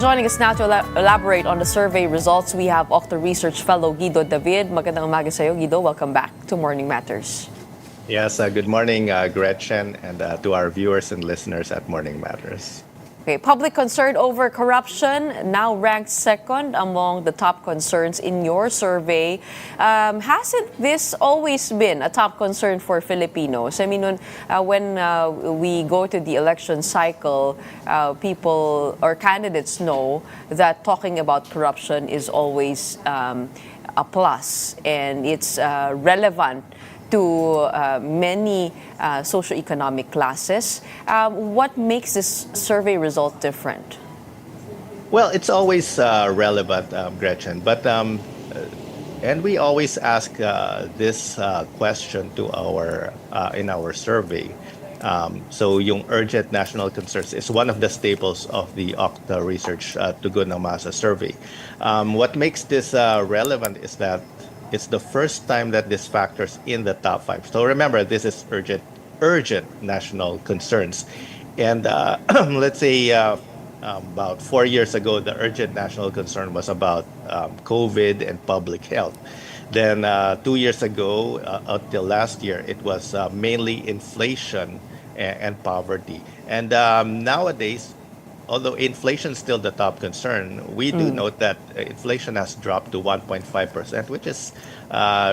Joining us now to elaborate on the survey results, we have OCTA Research Fellow Guido David. Magandang umaga sa iyo, Guido. Welcome back to Morning Matters. Yes, good morning, Gretchen, and to our viewers and listeners at Morning Matters. Okay, public concern over corruption now ranked second among the top concerns in your survey. Hasn't this always been a top concern for Filipinos? I mean, when we go to the election cycle, people or candidates know that talking about corruption is always a plus, and it's relevant to many socioeconomic classes. What makes this survey result different? Well, it's always relevant, Gretchen, but and we always ask this question to our in our survey. So, yung urgent national concerns is one of the staples of the OCTA Research Tugon ng Masa survey. What makes this relevant is that it's the first time that this factors in the top five. So remember, this is urgent national concerns. And let's say about 4 years ago, the urgent national concern was about COVID and public health. Then 2 years ago, until last year, it was mainly inflation and poverty. And nowadays, although inflation is still the top concern, we do note that inflation has dropped to 1.5%, which is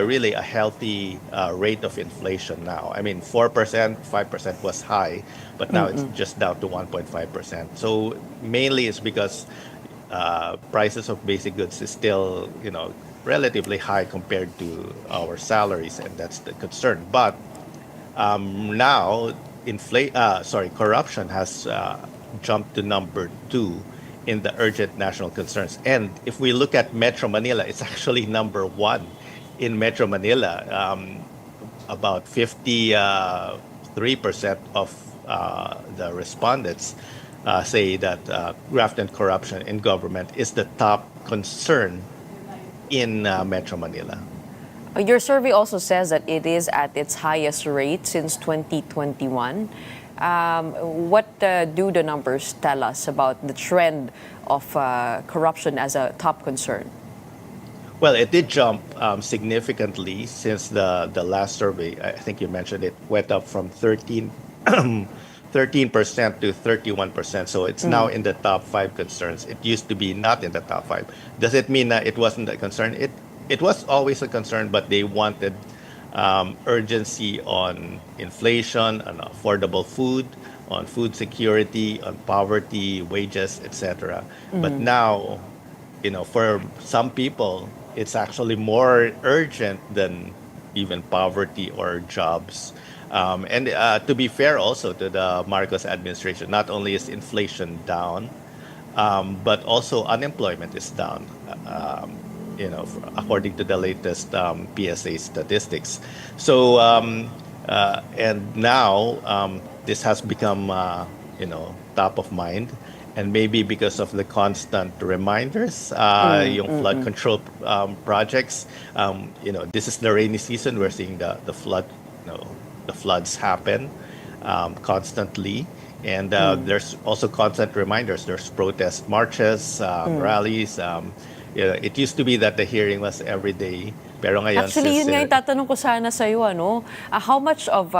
really a healthy rate of inflation now. I mean, 4%, 5% was high, but now it's just down to 1.5%. So mainly it's because prices of basic goods is still, relatively high compared to our salaries, and that's the concern. But now, corruption has jumped to number 2 in the urgent national concerns. And if we look at Metro Manila, it's actually number 1 in Metro Manila. About 53% of the respondents say that graft and corruption in government is the top concern in Metro Manila. Your survey also says that it is at its highest rate since 2021. What do the numbers tell us about the trend of corruption as a top concern? Well, it did jump significantly since the last survey. I think you mentioned it went up from 13% to 31%. So it's now in the top 5 concerns. It used to be not in the top 5. Does it mean that it wasn't a concern? It was always a concern, but they wanted urgency on inflation, on affordable food, on food security, on poverty, wages, etc. But now, for some people, it's actually more urgent than even poverty or jobs. And to be fair also to the Marcos administration, not only is inflation down, but also unemployment is down. According to the latest PSA statistics. So, and now this has become, top of mind. And maybe because of the constant reminders, yung flood control projects, this is the rainy season. We're seeing the floods happen constantly. And there's also constant reminders. There's protest marches, rallies. It used to be that the hearing was every day. Pero ngayon, actually, yun nga yung tatanong ko sana sa iyo, how much of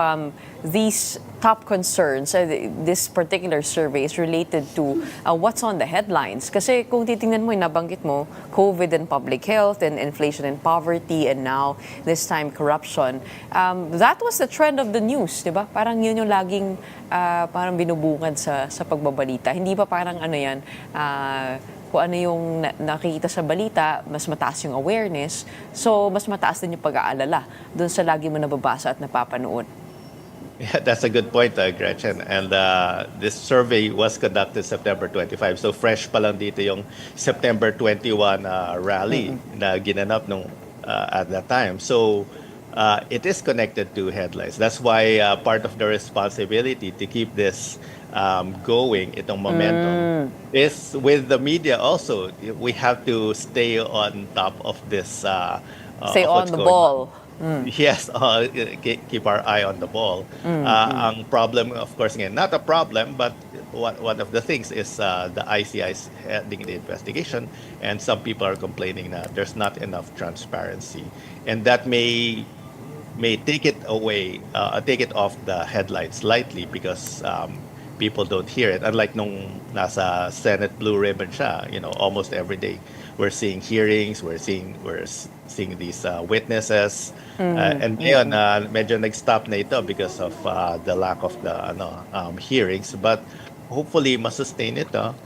these top concerns, this particular survey is related to what's on the headlines? Kasi kung titingnan mo, nabanggit mo, COVID and public health and inflation and poverty and now this time corruption. That was the trend of the news, di ba? Parang yun yung laging parang binubungad sa pagbabalita. Hindi ba parang yan, kung ano yung nakikita sa balita, mas mataas yung awareness, so mas mataas din yung pag-aalala doon sa lagi mo nababasa at napapanood. Yeah, that's a good point, Gretchen. And this survey was conducted September 25. So fresh pa lang dito yung September 21 rally na ginanap at that time. So it is connected to headlines. That's why part of the responsibility to keep this going, itong momentum, is with the media also. We have to stay on top of this. Stay on the ball. Yes, keep our eye on the ball. Ang problem, of course, again, not a problem, but one of the things is the ICI is heading the investigation, and some people are complaining that there's not enough transparency, and that may take it away, take it off the headlines slightly because people don't hear it. Unlike nung nasa Senate Blue Ribbon siya, almost every day we're seeing hearings, we're seeing these witnesses, and ngayon medyo nag-stop na ito because of the lack of the hearings. But hopefully, masustain ito.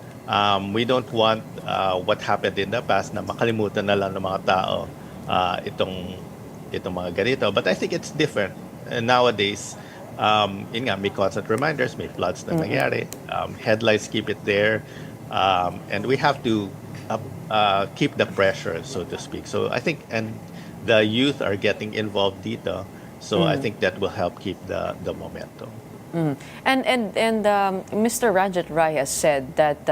We don't want what happened in the past na makalimutan na lang ng mga tao itong mga ganito. But I think it's different. Nowadays, yun nga, may constant reminders, may floods na nangyari. Headlines keep it there. And we have to keep the pressure, so to speak. So I think, and the youth are getting involved dito. So I think that will help keep the momentum. And Mr. Ranjit Rai has said that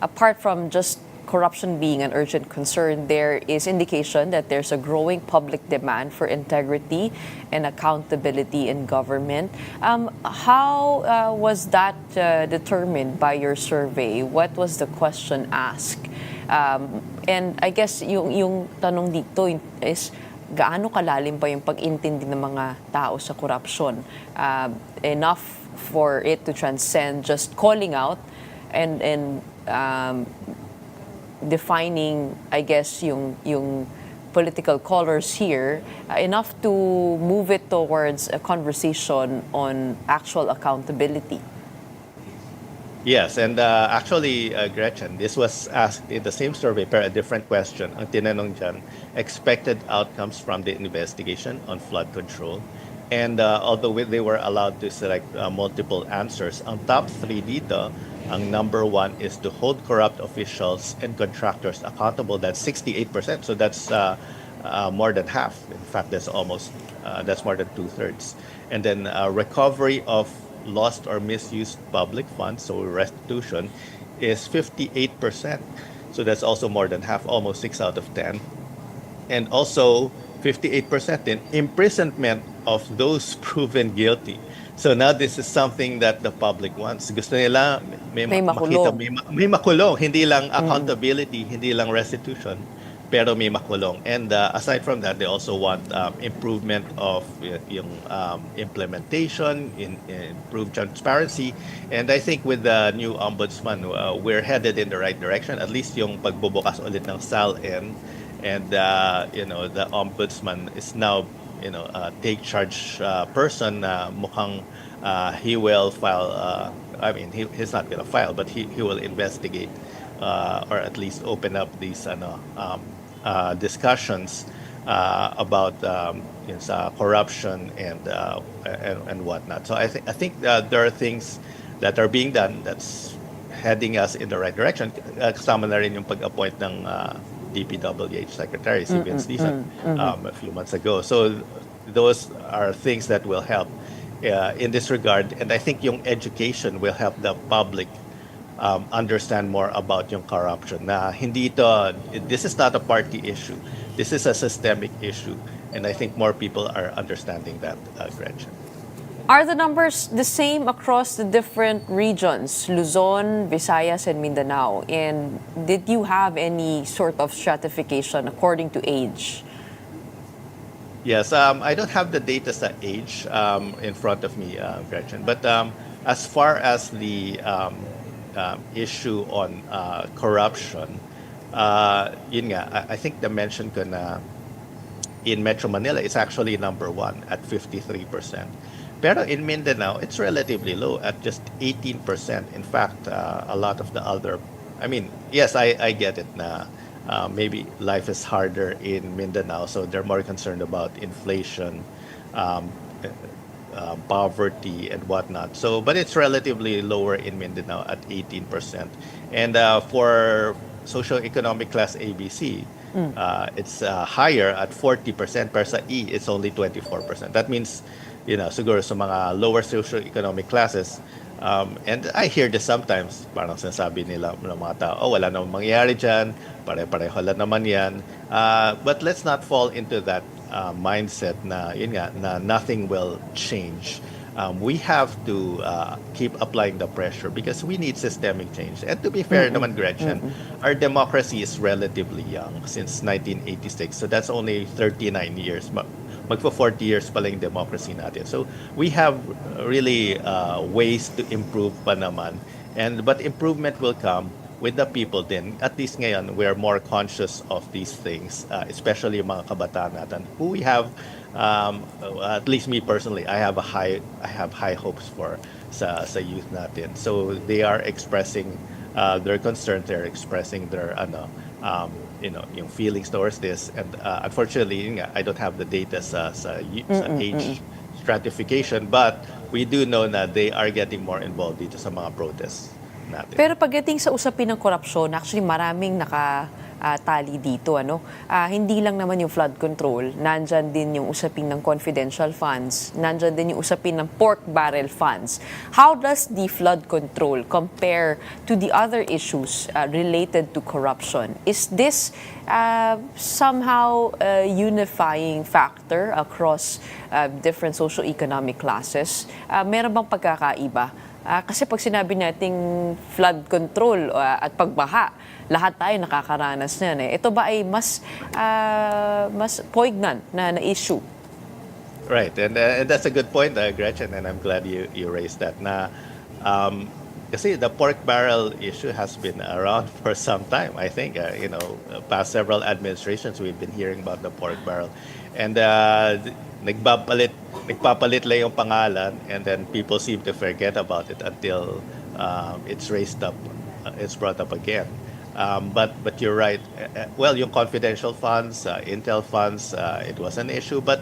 apart from just corruption being an urgent concern, there is indication that there's a growing public demand for integrity and accountability in government. How was that determined by your survey? What was the question asked? And I guess yung tanong dito is, gaano kalalim pa yung pag-intindi ng mga tao sa corruption? Enough for it to transcend just calling out and defining, I guess, yung political colors here, enough to move it towards a conversation on actual accountability. Yes, and actually, Gretchen, this was asked in the same survey, pero a different question. Ang tinanong dyan, expected outcomes from the investigation on flood control. And although they were allowed to select multiple answers, ang top three dito, ang number one is to hold corrupt officials and contractors accountable. That's 68%. So that's more than half. In fact, that's more than 2/3. And then recovery of lost or misused public funds, so restitution, is 58%. So that's also more than half, almost 6 out of 10. And also 58% in imprisonment of those proven guilty. So now this is something that the public wants. Gusto nila may makulong. makita, may makulong, hindi lang accountability, hindi lang restitution, pero may makulong. And aside from that, they also want improvement of yung implementation, improved transparency. And I think with the new ombudsman, we're headed in the right direction. At least yung pagbubukas ulit ng SALN, and the ombudsman is now take charge person na mukhang he will file. I mean, he's not gonna file, but he will investigate or at least open up these discussions about corruption and whatnot. So I think there are things that are being done that's heading us in the right direction. Kasama na rin yung pag-appoint ng DPWH Secretary, si Vince Dizon, a few months ago. So those are things that will help in this regard. And I think yung education will help the public understand more about yung corruption. Na hindi this is not a party issue. This is a systemic issue. And I think more people are understanding that, Gretchen. Are the numbers the same across the different regions, Luzon, Visayas, and Mindanao? And did you have any sort of stratification according to age? Yes, I don't have the data sa age in front of me, Gretchen. But as far as the issue on corruption, yun nga, I think the mention ko na in Metro Manila is actually number one at 53%. Pero in Mindanao, it's relatively low at just 18%. In fact, a lot of the other, I mean, yes, I get it na maybe life is harder in Mindanao, so they're more concerned about inflation, poverty, and whatnot. So, but it's relatively lower in Mindanao at 18%. And for socioeconomic class ABC, it's higher at 40%. Pero sa E, it's only 24%. That means, siguro sa mga lower socioeconomic classes, and I hear this sometimes, parang sinasabi nila ng mga tao, wala namang mangyayari dyan, pare-pareho lang naman yan. But let's not fall into that mindset na, yun nga, na nothing will change. we have to keep applying the pressure because we need systemic change. And to be fair naman, Gretchen, our democracy is relatively young since 1986. So that's only 39 years. Magpo 40 years pa lang yung democracy natin. So we have really ways to improve pa naman. But improvement will come with the people din. At least ngayon, we're more conscious of these things, especially yung mga kabataan natin, who we have, at least me personally, I have high hopes for sa youth natin. So they are expressing their concerns, they're expressing their yung feelings towards this. And unfortunately, yun nga, I don't have the data sa age stratification, but we do know na they are getting more involved dito sa mga protests natin. Pero pagdating sa usapin ng korupsyon, actually maraming nakatali dito. Hindi lang naman yung flood control, nandyan din yung usapin ng confidential funds, nandyan din yung usapin ng pork barrel funds. How does the flood control compare to the other issues related to corruption? Is this somehow a unifying factor across different socio-economic classes? Meron bang pagkakaiba? Kasi pag sinabi nating flood control at pagbaha, lahat tayo nakakaranas niyan eh. Ito ba ay mas poignant na issue? Right, and that's a good point, Gretchen, and I'm glad you raised that. Kasi the pork barrel issue has been around for some time. I think, past several administrations, we've been hearing about the pork barrel. And nagpapalit lang yung pangalan, and then people seem to forget about it until it's raised up, it's brought up again. But you're right. Well, yung confidential funds, intel funds, it was an issue, but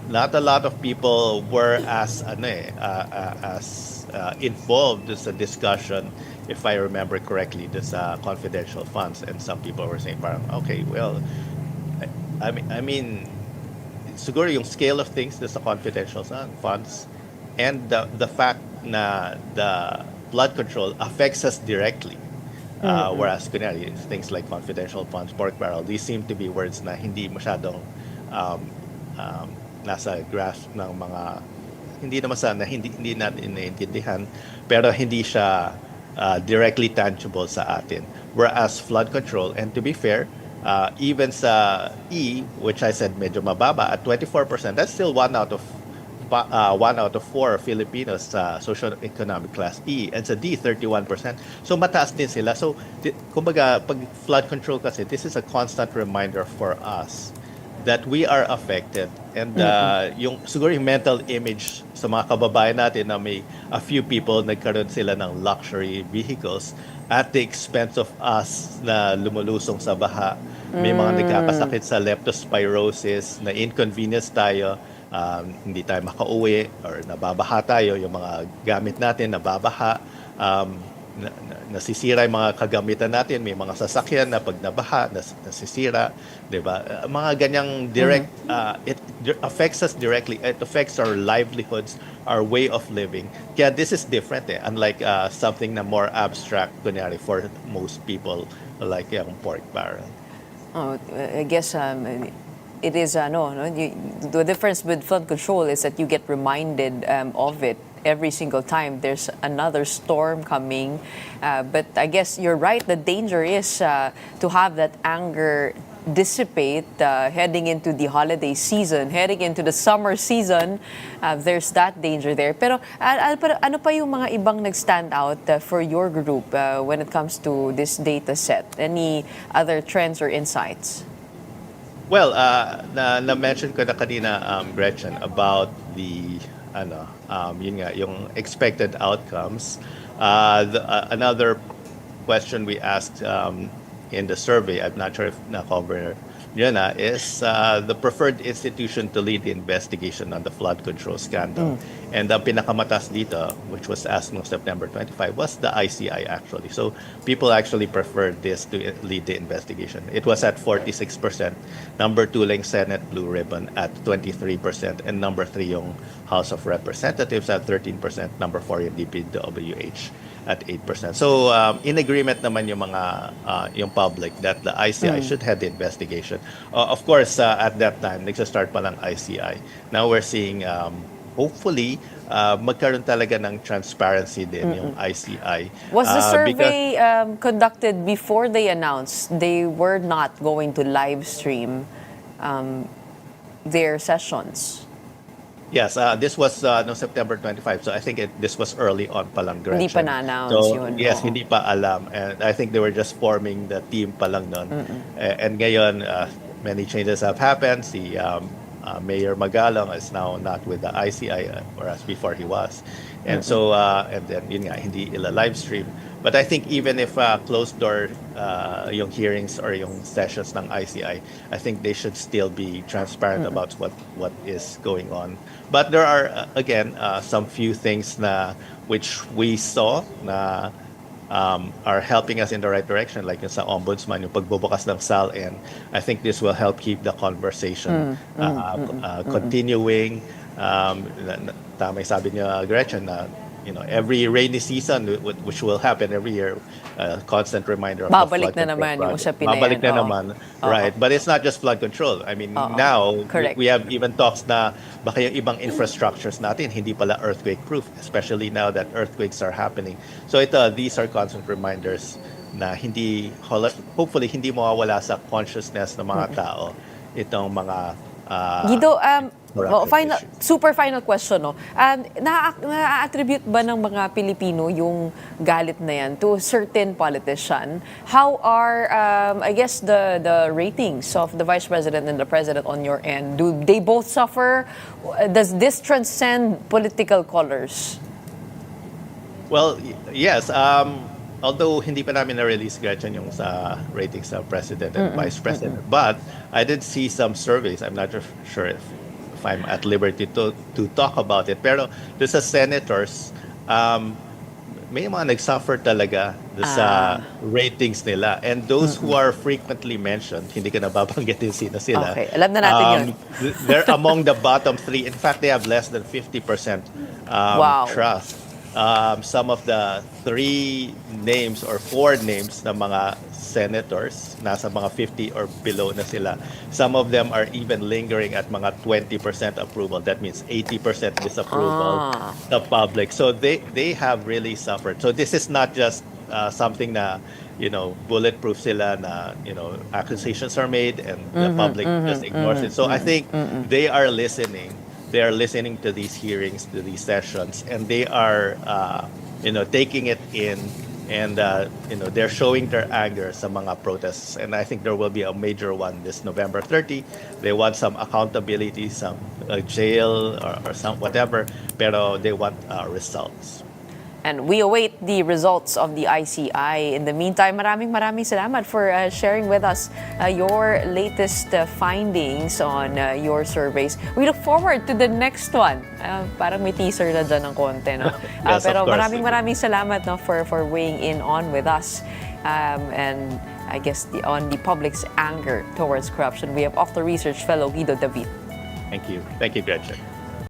not a lot of people were as involved in the discussion. If I remember correctly, this confidential funds, and some people were saying, parang, okay, well, I mean, siguro yung scale of things sa confidential funds and the fact na the flood control affects us directly. Whereas kunyari, things like confidential funds, pork barrel, these seem to be words na hindi masyadong nasa grasp ng mga, hindi naman sana, hindi natin naiintindihan, pero hindi siya directly tangible sa atin. Whereas flood control, and to be fair, even sa E, which I said medyo mababa at 24%, that's still one out of 4 Filipinos sa socio-economic class E, and sa D 31%. So mataas din sila. So kumbaga, pag flood control kasi, this is a constant reminder for us that we are affected, and yung siguro yung mental image sa mga kababayan natin na may a few people nagkaroon sila ng luxury vehicles at the expense of us na lumulusong sa baha. May mga nagkakasakit sa leptospirosis, na inconvenience tayo, hindi tayo makauwi, or nababaha tayo, yung mga gamit natin nababaha, nasisira yung mga kagamitan natin, may mga sasakyan na pag nabaha, nasisira, di ba? Mga ganyang direct, it affects us directly, it affects our livelihoods, our way of living. Kaya this is different unlike something na more abstract, kunyari, for most people, like yung pork barrel. I guess it is, the difference with flood control is that you get reminded of it every single time there's another storm coming. But I guess you're right, the danger is to have that anger dissipate heading into the holiday season, heading into the summer season. There's that danger there. Pero ano pa yung mga ibang nag-stand out for your group when it comes to this data set? Any other trends or insights? Well, na-mention ko na kanina, Gretchen, about the yun nga, yung expected outcomes. Another question we asked in the survey, I'm not sure if na-cover yun is the preferred institution to lead the investigation on the flood control scandal. And ang pinakamatas dito, which was asked no September 25, was the ICI actually. So people actually preferred this to lead the investigation. It was at 46%. Number 2 lang Senate Blue Ribbon at 23%. And number 3 yung House of Representatives at 13%. Number 4 yung DPWH at 8%. So in agreement naman yung mga yung public that the ICI should head the investigation. Of course, at that time, nagsa-start pa lang ICI. Now we're seeing hopefully magkaroon talaga ng transparency din yung ICI. Was the Because survey conducted before they announced they were not going to live stream their sessions? yes, this was no September 25. So I think this was early on pa lang, Hindi pa Gretchen. na-announce So yun. yes, Oo. hindi pa alam. And I think they were just forming the team pa lang nun. And ngayon, many changes have happened. Si Mayor Magalong is now not with the ICI, whereas before he was. And so, and then yun nga, hindi ila live stream. But I think even if closed door yung hearings or yung sessions ng ICI, I think they should still be transparent about what is going on. But there are again some few things na which we saw na are helping us in the right direction, like yung sa ombudsman, yung pagbubukas ng SAL, and I think this will help keep the conversation continuing. Tama yung sabi niya, Gretchen, na every rainy season, which will happen every year, constant reminder of Babalik the flood na control naman yung project. usapin na Babalik yan. na Oo. naman, Oo. right? But it's not just flood control. I mean, now, Correct. we have even talks na baka yung ibang infrastructures natin, hindi pala earthquake-proof, especially now that earthquakes are happening. So these are constant reminders na hopefully, hindi mawawala sa consciousness ng mga tao itong mga Guido, corruption issues. super final question, no? Na-attribute ba ng mga Pilipino yung galit na yan to a certain politician? How are, I guess, the ratings of the Vice President and the President on your end? Do they both suffer? Does this transcend political colors? Well, yes. Although hindi pa namin na-release, Gretchen, yung sa ratings sa President and Vice President. But I did see some surveys. I'm not sure if I'm at liberty to talk about it. Pero doon sa senators, may mga nag-suffer talaga doon sa ratings nila. And those who are frequently mentioned, hindi ko na babanggitin sino sila. Okay, alam na natin yun. They're among the bottom 3. In fact, they have less than 50% Wow. trust. Some of the 3 names or 4 names ng mga senators, nasa mga 50 or below na sila. Some of them are even lingering at mga 20% approval. That means 80% disapproval the public. So they have really suffered. So this is not just something na, bulletproof sila na, accusations are made and the public just ignores it. So I think they are listening. They are listening to these hearings, to these sessions, and they are, taking it in, and they're showing their anger sa mga protests. And I think there will be a major one this November 30. They want some accountability, some jail or some whatever, pero they want results. And we await the results of the ICI. In the meantime, maraming salamat for sharing with us your latest findings on your surveys. We look forward to the next one. Parang may teaser na dyan ng konti. No? Yes, pero of course. maraming salamat, no, for weighing in on with us. And I guess on the public's anger towards corruption. We have OCTA Research Fellow Guido David. Thank you. Thank you, Gretchen.